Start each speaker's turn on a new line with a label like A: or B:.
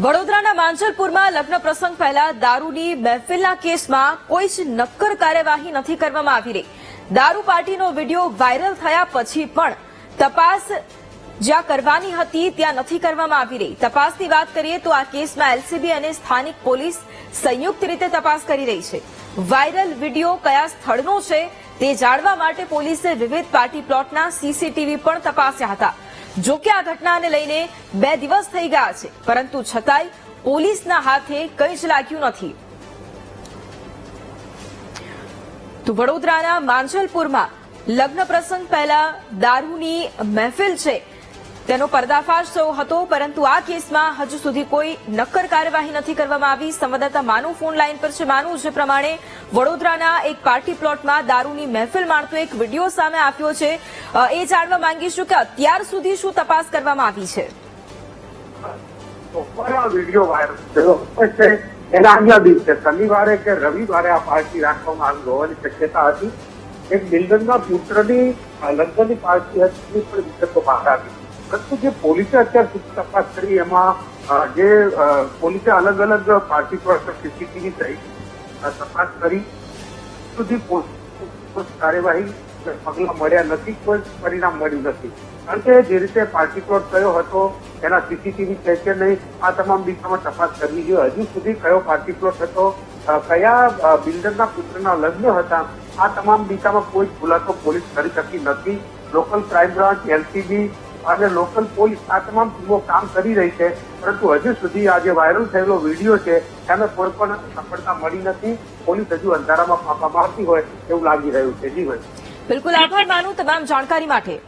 A: વડોદરાના માંજલપુરમાં લગ્ન પ્રસંગ પહેલા દારૂની મહેફિલના કેસમાં કોઈ જ નક્કર કાર્યવાહી નથી કરવામાં આવી રહી. દારૂ પાર્ટીનો વિડીયો વાયરલ થયા પછી પણ તપાસ જ્યાં કરવાની હતી ત્યાં નથી કરવામાં આવી રહી. તપાસની વાત કરીએ તો આ કેસમાં એલસીબી અને સ્થાનિક પોલીસ સંયુક્ત રીતે તપાસ કરી રહી છે. વાયરલ વિડીયો કયા સ્થળનો છે તે જાણવા માટે પોલીસે વિવિધ પાર્ટી પ્લોટના સીસીટીવી પણ તપાસ્યા હતા. જોકે આ ઘટનાને લઈને 2 દિવસ થઈ ગયા છે, પરંતુ છતાંય પોલીસના હાથે કંઈ જ લાગ્યું નથી. તો વડોદરાના માંજલપુરમાં લગ્ન પ્રસંગ પહેલા દારૂની મહેફિલ છે તેનો પર્દાફાશ થયો હતો, પરંતુ આ કેસમાં હજુ સુધી કોઈ નક્કર કાર્યવાહી નથી કરવામાં આવી. સંવાદદાતા માનુ ફોન લાઈન પર છે. માનુ, જે પ્રમાણે વડોદરાના એક પાર્ટી પ્લોટમાં દારૂની મહેફિલ માણતો એક વિડીયો સામે આવ્યો છે, એ જાણવા માંગીશું કે અત્યાર સુધી શું તપાસ કરવામાં આવી છે.
B: વિડીયો વાયરલ થયો છે એના આગલા દિવસે શનિવારે કે રવિવારે આ પાર્ટી રાખવામાં આવી હોવાની શક્યતા હતી. એક બિલ્ડરના પુત્રની લગ્નની પાર્ટી હતી પણ વિગતો બહાર આવી. પરંતુ જે પોલીસે અત્યાર સુધી તપાસ કરી એમાં જે પોલીસે અલગ અલગ પાર્ટી પર સીસીટીવી સહિત તપાસ કરી સુધી કાર્યવાહી પગલાં મળ્યા નથી, કોઈ પરિણામ મળ્યું નથી. કારણ કે જે રીતે પાર્ટી પ્લોટ કયો હતો એના સીસીટીવી છે કે નહીં, આ તમામ દિશામાં તપાસ કરવી જોઈએ. હજુ સુધી કયો પાર્ટી પ્લોટ હતો, કયા બિલ્ડરના પુત્રના લગ્ન હતા, આ તમામ દિશામાં કોઈ ખુલાસો પોલીસ કરી શકી નથી. લોકલ ક્રાઇમ બ્રાન્ચ, એલસીબી અને લોકલ પોલીસ આ તમામ ટીમો કામ કરી રહી છે, પરંતુ હજુ સુધી આ જે વાયરલ થયેલો વિડીયો છે તેને કોઈ પણ સફળતા મળી નથી. પોલીસ હજુ અંધારામાં ફાંફા મારતી હોય એવું લાગી રહ્યું છે. જી ભાઈ,
A: બિલકુલ આભાર માનું તમામ જાણકારી માટે.